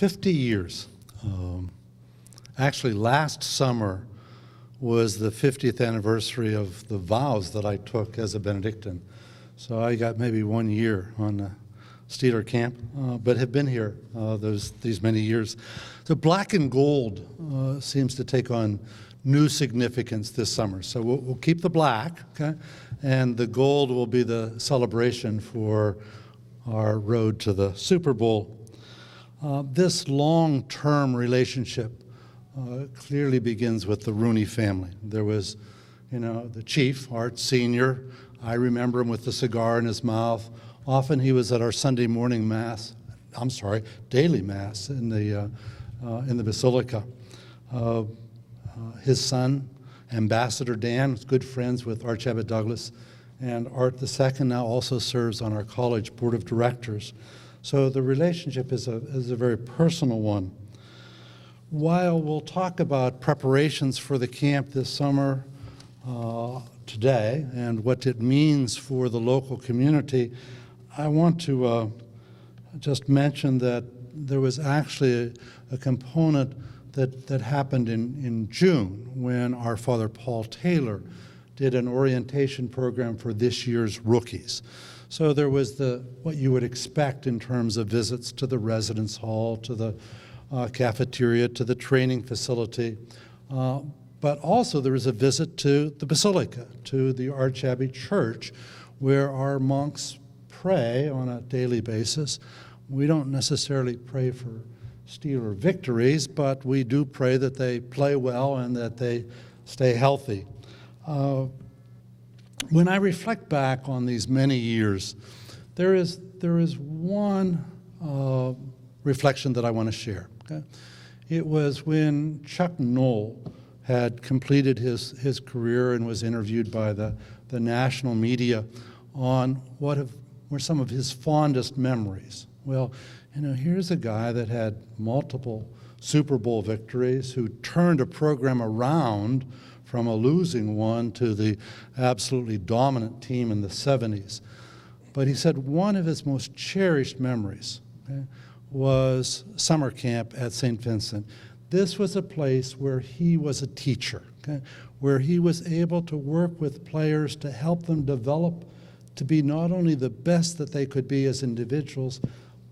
50 years. Actually, last summer was the 50th anniversary of the vows that I took as a Benedictine. So I got maybe 1 year on the Steeler camp, but have been here these many years. So black and gold seems to take on new significance this summer. So we'll keep the black, okay? And the gold will be the celebration for our road to the Super Bowl. This long-term relationship clearly begins with the Rooney family. There was, the chief, Art Sr. I remember him with the cigar in his mouth. Often he was at our Sunday morning mass, daily mass in the Basilica. His son, Ambassador Dan, was good friends with Archbishop Douglas, and Art II now also serves on our college board of directors. So the relationship is a very personal one. While we'll talk about preparations for the camp this summer today and what it means for the local community, I want to just mention that there was actually a component that happened in June when our Father Paul Taylor did an orientation program for this year's rookies. So there was what you would expect in terms of visits to the residence hall, to the cafeteria, to the training facility, but also there was a visit to the Basilica, to the Archabbey Church, where our monks pray on a daily basis. We don't necessarily pray for Steeler victories, but we do pray that they play well and that they stay healthy. When I reflect back on these many years, there is one reflection that I want to share. Okay? It was when Chuck Knoll had completed his career and was interviewed by the national media on what were some of his fondest memories. Well, here's a guy that had multiple Super Bowl victories, who turned a program around from a losing one to the absolutely dominant team in the 70s. But he said one of his most cherished memories, okay, was summer camp at St. Vincent. This was a place where he was a teacher, okay, where he was able to work with players to help them develop to be not only the best that they could be as individuals,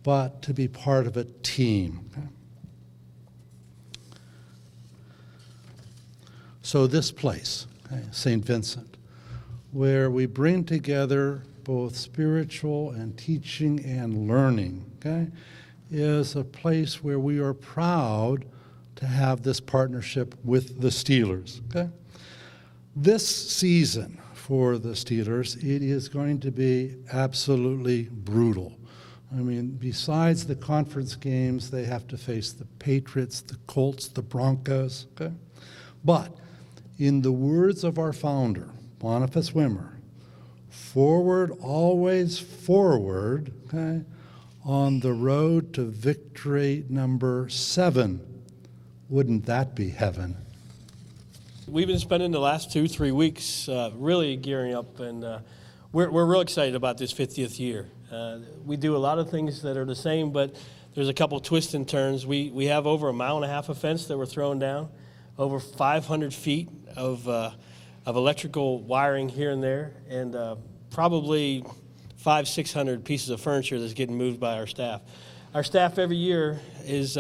but to be part of a team. Okay? So this place, okay, St. Vincent, where we bring together both spiritual and teaching and learning, okay, is a place where we are proud to have this partnership with the Steelers. Okay? This season for the Steelers, it is going to be absolutely brutal. I mean, besides the conference games, they have to face the Patriots, the Colts, the Broncos. Okay? But in the words of our founder, Boniface Wimmer, forward, always forward, okay, on the road to victory number 7. Wouldn't that be heaven? We've been spending the last 2-3 weeks really gearing up, and we're real excited about this 50th year. We do a lot of things that are the same, but there's a couple twists and turns. We have over 1.5 miles of fence that we're throwing down, over 500 feet of electrical wiring here and there, and probably 500-600 pieces of furniture that's getting moved by our staff. Our staff every year is,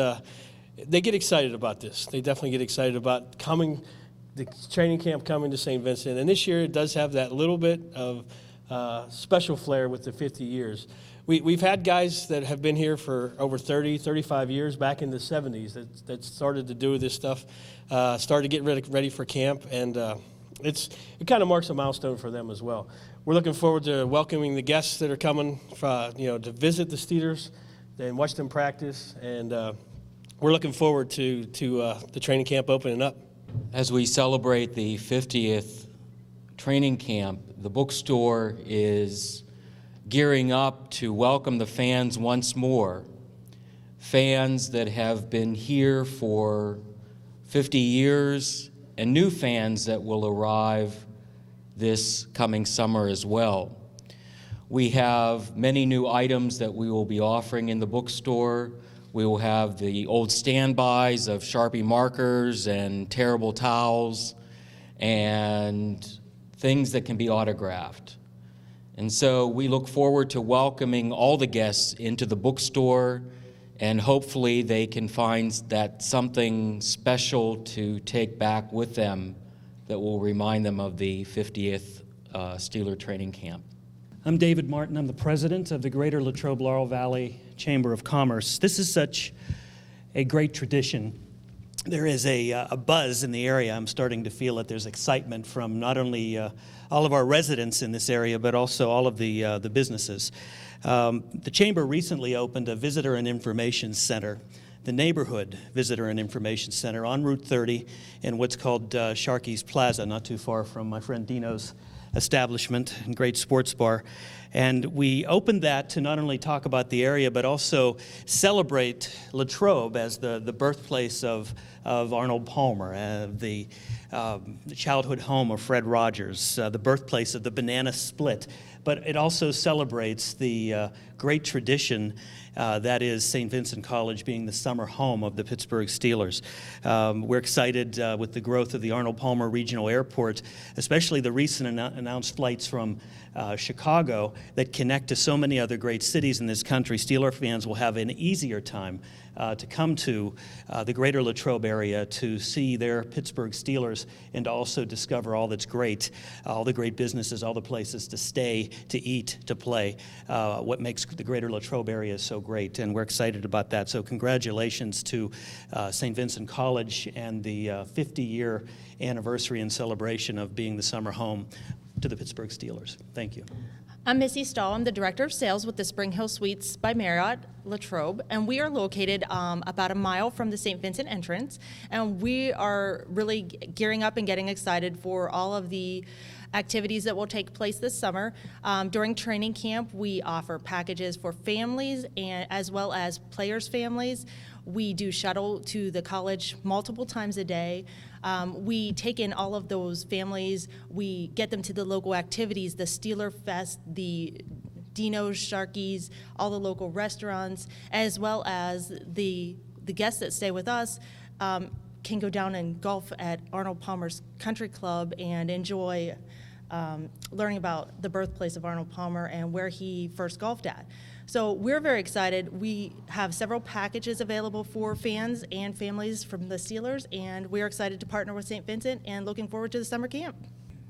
they get excited about this. They definitely get excited about the training camp coming to St. Vincent. And this year it does have that little bit of special flair with the 50 years. We've had guys that have been here for over 30, 35 years back in the 70s that started to do this stuff, started to get ready for camp, and it kind of marks a milestone for them as well. We're looking forward to welcoming the guests that are coming to visit the Steelers and watch them practice, and we're looking forward to the training camp opening up. As we celebrate the 50th training camp, the bookstore is gearing up to welcome the fans once more, fans that have been here for 50 years and new fans that will arrive this coming summer as well. We have many new items that we will be offering in the bookstore. We will have the old standbys of Sharpie markers and terrible towels and things that can be autographed. And so we look forward to welcoming all the guests into the bookstore, and hopefully they can find that something special to take back with them that will remind them of the 50th Steeler training camp. I'm David Martin. I'm the president of the Greater Latrobe Laurel Valley Chamber of Commerce. This is such a great tradition. There is a buzz in the area. I'm starting to feel that there's excitement from not only all of our residents in this area, but also all of the businesses. The Chamber recently opened a visitor and information center, the Neighborhood Visitor and Information Center on Route 30 in what's called Sharkey's Plaza, not too far from my friend Dino's establishment and great sports bar. And we opened that to not only talk about the area, but also celebrate Latrobe as the birthplace of Arnold Palmer, the childhood home of Fred Rogers, the birthplace of the banana split. But it also celebrates the great tradition that is St. Vincent College being the summer home of the Pittsburgh Steelers. We're excited with the growth of the Arnold Palmer Regional Airport, especially the recent announced flights from Chicago that connect to so many other great cities in this country. Steeler fans will have an easier time to come to the greater Latrobe area to see their Pittsburgh Steelers and to also discover all that's great, all the great businesses, all the places to stay, to eat, to play, what makes the greater Latrobe area so great, and we're excited about that. So congratulations to St. Vincent College and the 50-year anniversary and celebration of being the summer home to the Pittsburgh Steelers. Thank you. I'm Missy Stahl. I'm the Director of Sales with the Spring Hill Suites by Marriott, Latrobe, and we are located about a mile from the St. Vincent entrance, and we are really gearing up and getting excited for all of the activities that will take place this summer. During training camp, we offer packages for families and as well as players' families. We do shuttle to the college multiple times a day. We take in all of those families. We get them to the local activities, the Steeler Fest, the Dino's, Sharky's, all the local restaurants, as well as the guests that stay with us can go down and golf at Arnold Palmer's Country Club and enjoy learning about the birthplace of Arnold Palmer and where he first golfed at. So we're very excited. We have several packages available for fans and families from the Steelers, and we're excited to partner with St. Vincent and looking forward to the summer camp.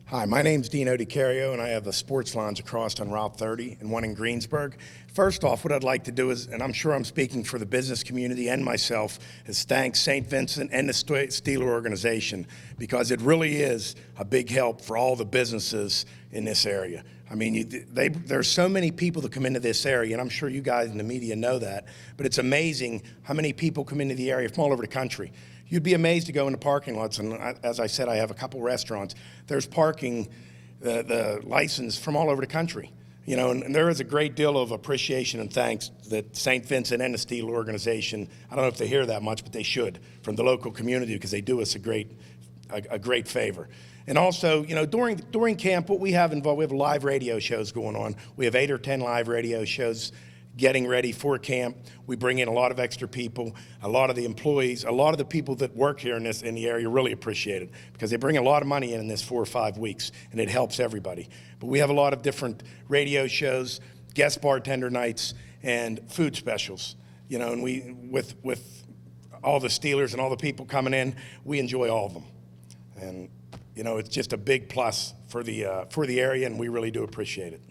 Hi, my name's Dino DiCario, and I have the sports lounge across on Route 30 and one in Greensburg. First off, what I'd like to do is, and I'm sure I'm speaking for the business community and myself, is thank St. Vincent and the Steeler organization, because it really is a big help for all the businesses in this area. I mean, there's so many people that come into this area, and I'm sure you guys in the media know that, but it's amazing how many people come into the area from all over the country. You'd be amazed to go into parking lots, and as I said, I have a couple restaurants. There's parking, the license from all over the country. You know, and there is a great deal of appreciation and thanks that St. Vincent and the Steeler organization, I don't know if they hear that much, but they should, from the local community, because they do us a great favor. And also, you know, during camp, what we have involved, we have live radio shows going on. We have 8 or 10 live radio shows getting ready for camp. We bring in a lot of extra people, a lot of the employees, a lot of the people that work here in the area really appreciate it, because they bring a lot of money in this 4 or 5 weeks, and it helps everybody. But we have a lot of different radio shows, guest bartender nights, and food specials. You know, and we, with all the Steelers and all the people coming in, we enjoy all of them. And you know, it's just a big plus for the area, and we really do appreciate it.